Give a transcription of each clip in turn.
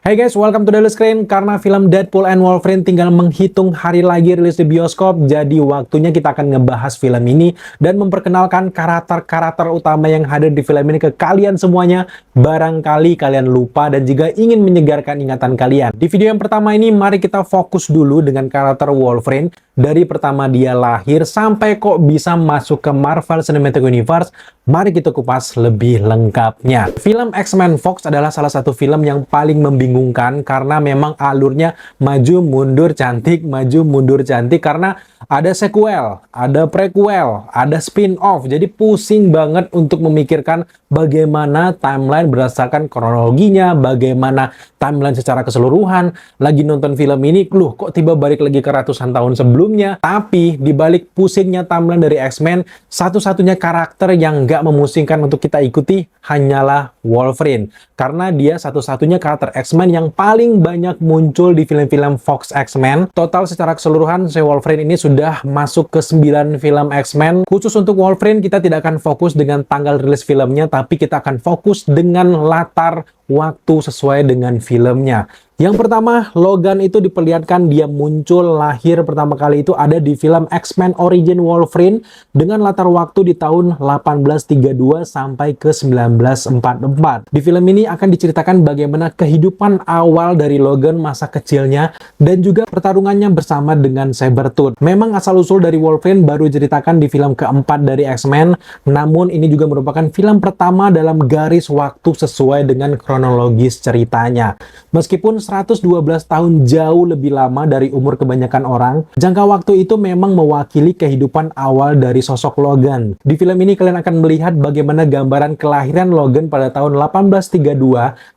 Hey guys, welcome to Daily Screen. Karena film Deadpool and Wolverine tinggal menghitung hari lagi rilis di bioskop, jadi waktunya kita akan ngebahas film ini dan memperkenalkan karakter-karakter utama yang hadir di film ini ke kalian semuanya. Barangkali kalian lupa dan juga ingin menyegarkan ingatan kalian. Di video yang pertama ini, mari kita fokus dulu dengan karakter Wolverine. Dari pertama dia lahir sampai kok bisa masuk ke Marvel Cinematic Universe, mari kita kupas lebih lengkapnya. Film X-Men Fox adalah salah satu film yang paling membingungkan karena memang alurnya maju mundur cantik karena ada sequel, ada prequel, ada spin-off. Jadi pusing banget untuk memikirkan bagaimana timeline berdasarkan kronologinya, bagaimana timeline secara keseluruhan. Lagi nonton film ini, loh kok tiba balik lagi ke ratusan tahun sebelumnya. Tapi dibalik pusingnya timeline dari X-Men, satu-satunya karakter yang nggak memusingkan untuk kita ikuti hanyalah Wolverine. Karena dia satu-satunya karakter X-Men yang paling banyak muncul di film-film Fox X-Men. Total secara keseluruhan, si Wolverine ini sudah masuk ke 9 film X-Men. Khusus untuk Wolverine, kita tidak akan fokus dengan tanggal rilis filmnya, tapi kita akan fokus dengan latar waktu sesuai dengan filmnya. Yang pertama, Logan itu diperlihatkan dia muncul lahir pertama kali itu ada di film X-Men Origin Wolverine dengan latar waktu di tahun 1832 sampai ke 1944. Di film ini akan diceritakan bagaimana kehidupan awal dari Logan masa kecilnya dan juga pertarungannya bersama dengan Sabretooth. Memang asal-usul dari Wolverine baru diceritakan di film keempat dari X-Men, namun ini juga merupakan film pertama dalam garis waktu sesuai dengan kronologis ceritanya. Meskipun 112 tahun jauh lebih lama dari umur kebanyakan orang, jangka waktu itu memang mewakili kehidupan awal dari sosok Logan. Di film ini kalian akan melihat bagaimana gambaran kelahiran Logan pada tahun 1832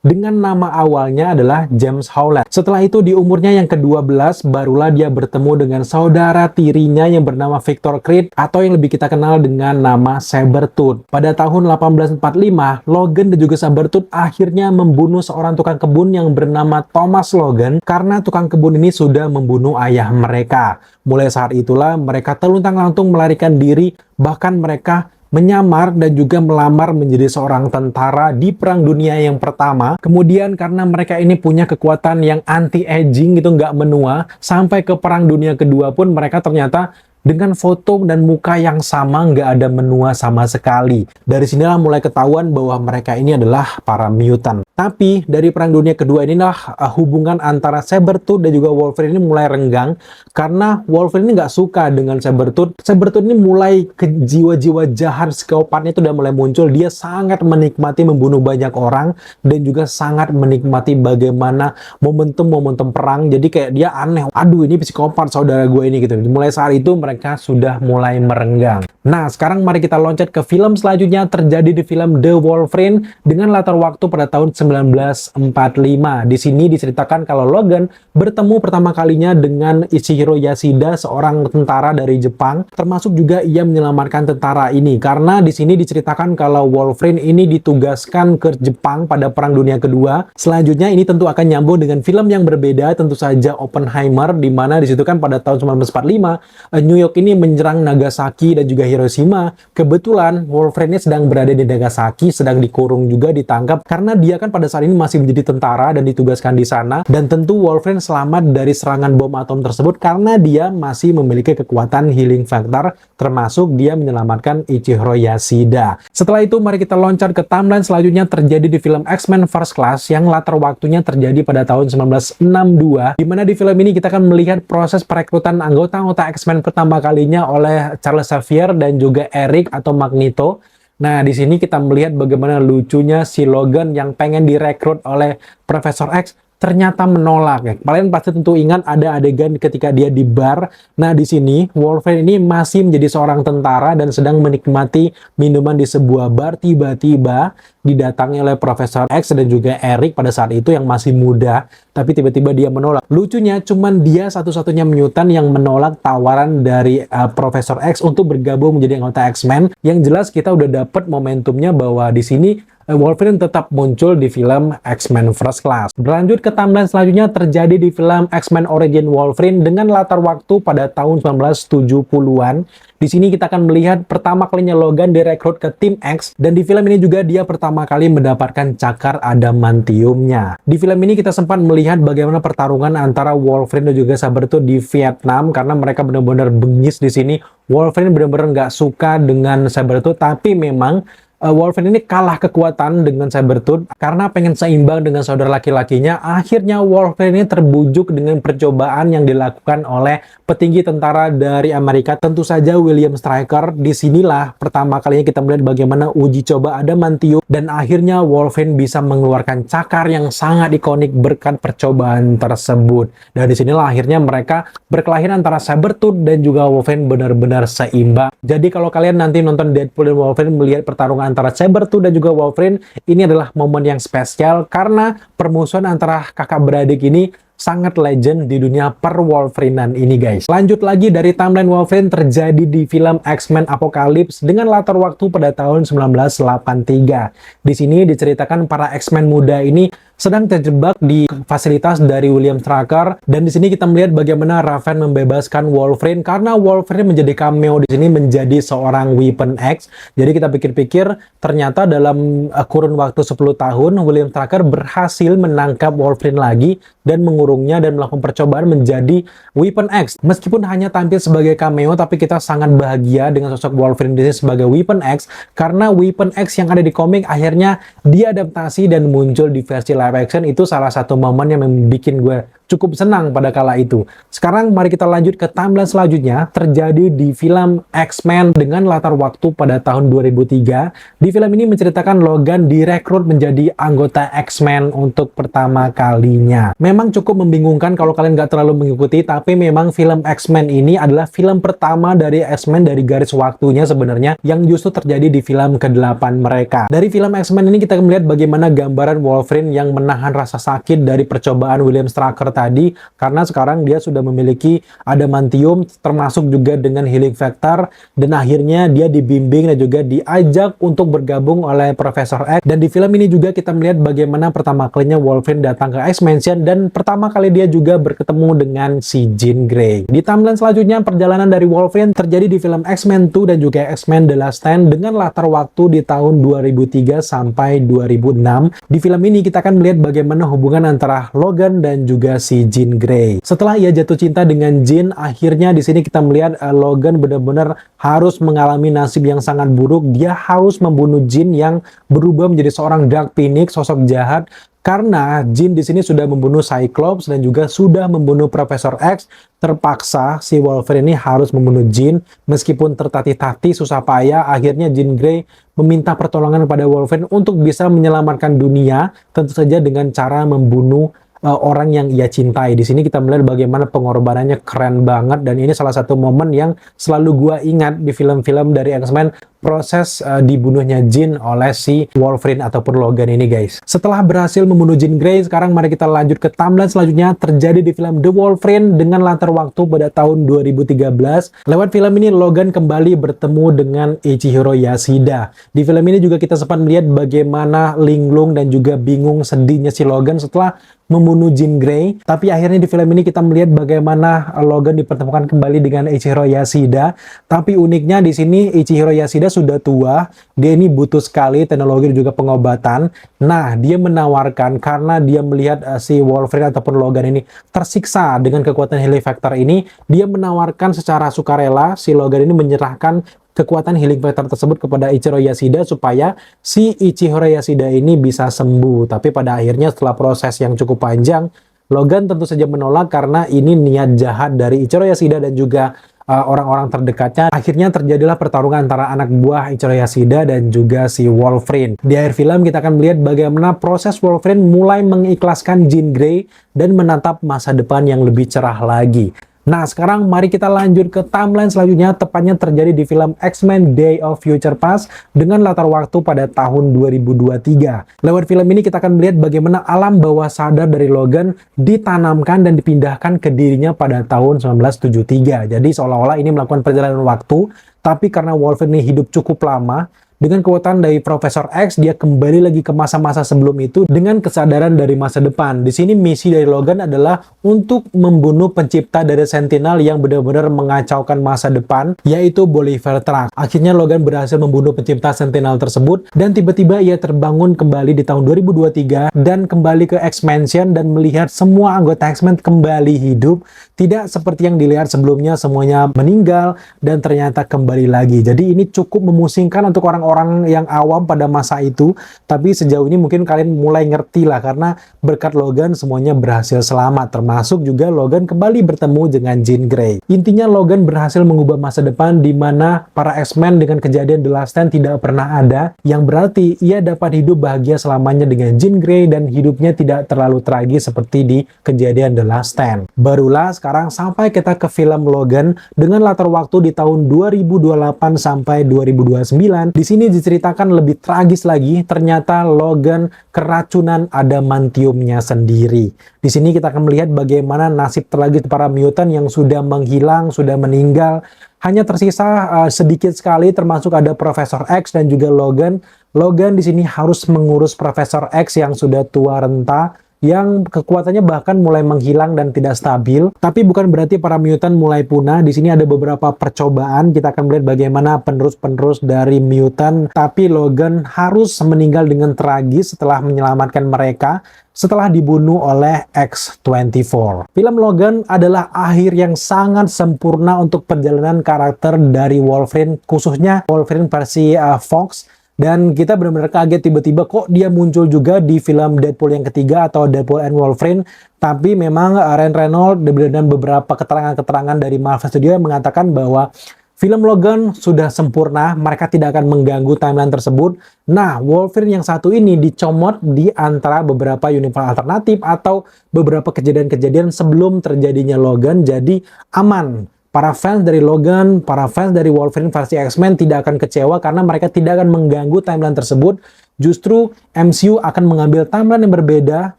dengan nama awalnya adalah James Howlett. Setelah itu di umurnya yang ke-12 barulah dia bertemu dengan saudara tirinya yang bernama Victor Creed atau yang lebih kita kenal dengan nama Sabretooth. Pada tahun 1845, Logan dan juga Sabretooth akhirnya membunuh seorang tukang kebun yang bernama Thomas Logan karena tukang kebun ini sudah membunuh ayah mereka. Mulai saat itulah mereka terluntang-lantung melarikan diri, bahkan mereka menyamar dan juga melamar menjadi seorang tentara di Perang Dunia yang pertama. Kemudian karena mereka ini punya kekuatan yang anti-aging gitu, nggak menua, sampai ke Perang Dunia kedua pun mereka ternyata dengan foto dan muka yang sama, nggak ada menua sama sekali. Dari sinilah mulai ketahuan bahwa mereka ini adalah para mutant. Tapi dari Perang Dunia Kedua inilah hubungan antara Sabretooth dan juga Wolverine ini mulai renggang karena Wolverine ini nggak suka dengan Sabretooth. Sabretooth ini mulai ke jiwa-jiwa jahat psikopatnya itu udah mulai muncul. Dia sangat menikmati membunuh banyak orang dan juga sangat menikmati bagaimana momentum-momentum perang. Jadi kayak dia aneh, aduh ini psikopat saudara gue ini gitu. Mulai saat itu mereka sudah mulai merenggang. Nah, sekarang mari kita loncat ke film selanjutnya, terjadi di film The Wolverine dengan latar waktu pada tahun 1945. Di sini diceritakan kalau Logan bertemu pertama kalinya dengan Ichiro Yasuda, seorang tentara dari Jepang, termasuk juga ia menyelamatkan tentara ini karena di sini diceritakan kalau Wolverine ini ditugaskan ke Jepang pada Perang Dunia Kedua. Selanjutnya ini tentu akan nyambung dengan film yang berbeda, tentu saja Oppenheimer, di mana disitu kan pada tahun 1945 New York ini menyerang Nagasaki dan juga Hiroshima. Kebetulan Wolverine sedang berada di Nagasaki, sedang dikurung juga, ditangkap karena dia kan pada saat ini masih menjadi tentara dan ditugaskan di sana. Dan tentu Wolverine selamat dari serangan bom atom tersebut karena dia masih memiliki kekuatan healing factor, termasuk dia menyelamatkan Ichiro Yasuda. Setelah itu mari kita loncat ke timeline selanjutnya, terjadi di film X-Men First Class yang latar waktunya terjadi pada tahun 1962, di mana di film ini kita akan melihat proses perekrutan anggota-anggota X-Men pertama kalinya oleh Charles Xavier dan juga Eric atau Magneto. Nah, di sini kita melihat bagaimana lucunya si Logan yang pengen direkrut oleh Profesor X ternyata menolak ya. Kalian pasti tentu ingat ada adegan ketika dia di bar. Nah, di sini Wolverine ini masih menjadi seorang tentara dan sedang menikmati minuman di sebuah bar. Tiba-tiba didatangi oleh Profesor X dan juga Eric pada saat itu yang masih muda, tapi tiba-tiba dia menolak. Lucunya cuman dia satu-satunya mutant yang menolak tawaran dari Profesor X untuk bergabung menjadi anggota X-Men. Yang jelas kita udah dapet momentumnya bahwa di sini Wolverine tetap muncul di film X-Men First Class. Berlanjut ke timeline selanjutnya terjadi di film X-Men Origin Wolverine dengan latar waktu pada tahun 1970-an. Di sini kita akan melihat pertama kalinya Logan direkrut ke tim X, dan di film ini juga dia pertama kali mendapatkan cakar adamantiumnya. Di film ini kita sempat melihat bagaimana pertarungan antara Wolverine dan juga Sabretooth di Vietnam, karena mereka benar-benar bengis di sini. Wolverine benar-benar nggak suka dengan Sabretooth, tapi memang Wolverine ini kalah kekuatan dengan Sabretooth karena pengen seimbang dengan saudara laki-lakinya. Akhirnya Wolverine ini terbujuk dengan percobaan yang dilakukan oleh petinggi tentara dari Amerika, tentu saja William Stryker. Disinilah pertama kalinya kita melihat bagaimana uji coba adamantium, dan akhirnya Wolverine bisa mengeluarkan cakar yang sangat ikonik berkat percobaan tersebut. Dan disinilah akhirnya mereka berkelahi antara Sabretooth dan juga Wolverine benar-benar seimbang. Jadi kalau kalian nanti nonton Deadpool dan Wolverine melihat pertarungan antara Sabretooth dan juga Wolverine, ini adalah momen yang spesial karena permusuhan antara kakak beradik ini sangat legend di dunia per-Wolverinean ini, guys. Lanjut lagi dari timeline Wolverine terjadi di film X-Men Apocalypse dengan latar waktu pada tahun 1983. Di sini diceritakan para X-Men muda ini sedang terjebak di fasilitas dari William Stryker, dan di sini kita melihat bagaimana Raven membebaskan Wolverine karena Wolverine menjadi cameo di sini menjadi seorang Weapon X. Jadi kita pikir-pikir ternyata dalam kurun waktu 10 tahun William Stryker berhasil menangkap Wolverine lagi dan mengurungnya dan melakukan percobaan menjadi Weapon X. Meskipun hanya tampil sebagai cameo, tapi kita sangat bahagia dengan sosok Wolverine di sini sebagai Weapon X karena Weapon X yang ada di komik akhirnya diadaptasi dan muncul di versi live action. Itu salah satu momen yang membuat gue cukup senang pada kala itu. Sekarang mari kita lanjut ke timeline selanjutnya terjadi di film X-Men dengan latar waktu pada tahun 2003. Di film ini menceritakan Logan direkrut menjadi anggota X-Men untuk pertama kalinya. Memang cukup membingungkan kalau kalian nggak terlalu mengikuti, tapi memang film X-Men ini adalah film pertama dari X-Men dari garis waktunya sebenarnya yang justru terjadi di film ke-8 mereka. Dari film X-Men ini kita melihat bagaimana gambaran Wolverine yang menahan rasa sakit dari percobaan William Stryker tadi, karena sekarang dia sudah memiliki adamantium termasuk juga dengan healing factor, dan akhirnya dia dibimbing dan juga diajak untuk bergabung oleh Profesor X. Dan di film ini juga kita melihat bagaimana pertama kalinya Wolverine datang ke X-Mansion dan pertama kali dia juga bertemu dengan si Jean Grey. Di timeline selanjutnya perjalanan dari Wolverine terjadi di film X-Men 2 dan juga X-Men The Last Stand dengan latar waktu di tahun 2003 sampai 2006. Di film ini kita akan melihat bagaimana hubungan antara Logan dan juga si Jean Grey. Setelah ia jatuh cinta dengan Jean, akhirnya di sini kita melihat Logan benar-benar harus mengalami nasib yang sangat buruk. Dia harus membunuh Jean yang berubah menjadi seorang Dark Phoenix, sosok jahat. Karena Jean di sini sudah membunuh Cyclops dan juga sudah membunuh Profesor X, terpaksa si Wolverine ini harus membunuh Jean meskipun tertatih-tatih susah payah. Akhirnya Jean Grey meminta pertolongan pada Wolverine untuk bisa menyelamatkan dunia, tentu saja dengan cara membunuh orang yang ia cintai. Di sini kita melihat bagaimana pengorbanannya keren banget, dan ini salah satu momen yang selalu gua ingat di film-film dari X-Men, proses dibunuhnya Jean oleh si Wolverine ataupun Logan ini, guys. Setelah berhasil membunuh Jean Grey, sekarang mari kita lanjut ke timeline selanjutnya terjadi di film The Wolverine dengan latar waktu pada tahun 2013. Lewat film ini Logan kembali bertemu dengan Ichihiro Yasuda. Di film ini juga kita sempat melihat bagaimana linglung dan juga bingung sedihnya si Logan setelah membunuh Jean Grey. Tapi akhirnya di film ini kita melihat bagaimana Logan dipertemukan kembali dengan Ichihiro Yasuda. Tapi uniknya di sini Ichihiro Yasuda sudah tua, dia ini butuh sekali teknologi dan juga pengobatan. Nah, dia menawarkan karena dia melihat si Wolverine ataupun Logan ini tersiksa dengan kekuatan healing factor ini, dia menawarkan secara sukarela si Logan ini menyerahkan kekuatan healing factor tersebut kepada Ichihiro Yasuda supaya si Ichihiro Yasuda ini bisa sembuh. Tapi pada akhirnya setelah proses yang cukup panjang, Logan tentu saja menolak karena ini niat jahat dari Ichihiro Yasuda dan juga orang-orang terdekatnya. Akhirnya terjadilah pertarungan antara anak buah Ichihiro Yasuda dan juga si Wolverine. Di akhir film kita akan melihat bagaimana proses Wolverine mulai mengikhlaskan Jean Grey dan menatap masa depan yang lebih cerah lagi. Nah, sekarang mari kita lanjut ke timeline selanjutnya, tepatnya terjadi di film X-Men Day of Future Past dengan latar waktu pada tahun 2023. Lewat film ini kita akan melihat bagaimana alam bawah sadar dari Logan ditanamkan dan dipindahkan ke dirinya pada tahun 1973. Jadi seolah-olah ini melakukan perjalanan waktu, tapi karena Wolverine ini hidup cukup lama, Dengan kekuatan dari Profesor X, dia kembali lagi ke masa-masa sebelum itu dengan kesadaran dari masa depan. Di sini misi dari Logan adalah untuk membunuh pencipta dari Sentinel yang benar-benar mengacaukan masa depan, yaitu Bolivar Trask. Akhirnya Logan berhasil membunuh pencipta Sentinel tersebut, dan tiba-tiba ia terbangun kembali di tahun 2023 dan kembali ke X-Mansion dan melihat semua anggota X-Men kembali hidup. Tidak seperti yang dilihat sebelumnya, semuanya meninggal dan ternyata kembali lagi. Jadi ini cukup memusingkan untuk orang-orang yang awam pada masa itu, tapi sejauh ini mungkin kalian mulai ngerti lah, karena berkat Logan semuanya berhasil selamat, termasuk juga Logan kembali bertemu dengan Jean Grey. Intinya Logan berhasil mengubah masa depan di mana para X-Men dengan kejadian The Last Stand tidak pernah ada, yang berarti ia dapat hidup bahagia selamanya dengan Jean Grey dan hidupnya tidak terlalu tragis seperti di kejadian The Last Stand. Barulah sekarang sampai kita ke film Logan dengan latar waktu di tahun 2028 sampai 2029. Di sini diceritakan lebih tragis lagi, ternyata Logan keracunan adamantiumnya sendiri. Di sini kita akan melihat bagaimana nasib tragis para mutant yang sudah menghilang, sudah meninggal. Hanya tersisa sedikit sekali, termasuk ada Profesor X dan juga Logan. Logan di sini harus mengurus Profesor X yang sudah tua renta, yang kekuatannya bahkan mulai menghilang dan tidak stabil. Tapi bukan berarti para mutant mulai punah. Di sini ada beberapa percobaan. Kita akan melihat bagaimana penerus-penerus dari mutant. Tapi Logan harus meninggal dengan tragis setelah menyelamatkan mereka setelah dibunuh oleh X-24. Film Logan adalah akhir yang sangat sempurna untuk perjalanan karakter dari Wolverine, khususnya Wolverine versi Fox. Dan kita benar-benar kaget tiba-tiba kok dia muncul juga di film Deadpool yang ketiga atau Deadpool and Wolverine. Tapi memang Ryan Reynolds dan beberapa keterangan-keterangan dari Marvel Studios mengatakan bahwa film Logan sudah sempurna, mereka tidak akan mengganggu timeline tersebut. Nah, Wolverine yang satu ini dicomot di antara beberapa universe alternatif atau beberapa kejadian-kejadian sebelum terjadinya Logan, jadi aman. Para fans dari Logan, para fans dari Wolverine versi X-Men tidak akan kecewa karena mereka tidak akan mengganggu timeline tersebut. Justru MCU akan mengambil timeline yang berbeda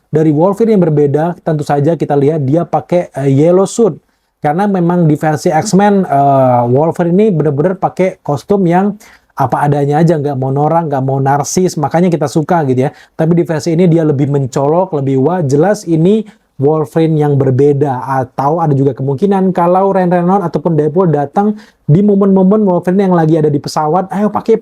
dari Wolverine yang berbeda. Tentu saja kita lihat dia pakai yellow suit. Karena memang di versi X-Men, Wolverine ini benar-benar pakai kostum yang apa adanya aja, nggak mau norak, nggak mau narsis, makanya kita suka gitu ya. Tapi di versi ini dia lebih mencolok, lebih wah, jelas ini Wolverine yang berbeda. Atau ada juga kemungkinan kalau Ryan Reynolds ataupun Deadpool datang di momen-momen Wolverine yang lagi ada di pesawat, ayo pakai,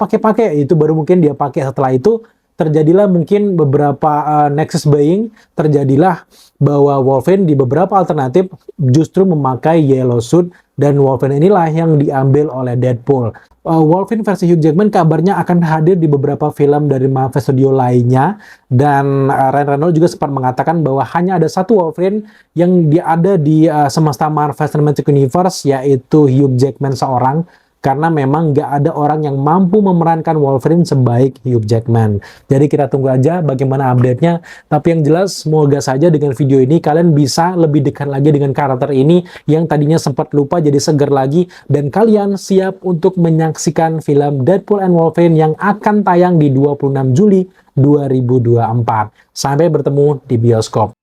itu baru mungkin dia pakai. Setelah itu terjadilah mungkin beberapa nexus buying, terjadilah bahwa Wolverine di beberapa alternatif justru memakai yellow suit, dan Wolverine inilah yang diambil oleh Deadpool. Wolverine versi Hugh Jackman kabarnya akan hadir di beberapa film dari Marvel Studio lainnya, dan Ryan Reynolds juga sempat mengatakan bahwa hanya ada satu Wolverine yang ada di semesta Marvel Cinematic Universe, yaitu Hugh Jackman seorang. Karena memang nggak ada orang yang mampu memerankan Wolverine sebaik Hugh Jackman. Jadi kita tunggu aja bagaimana update-nya. Tapi yang jelas, semoga saja dengan video ini kalian bisa lebih dekat lagi dengan karakter ini yang tadinya sempat lupa jadi seger lagi. Dan kalian siap untuk menyaksikan film Deadpool and Wolverine yang akan tayang di 26 Juli 2024. Sampai bertemu di bioskop.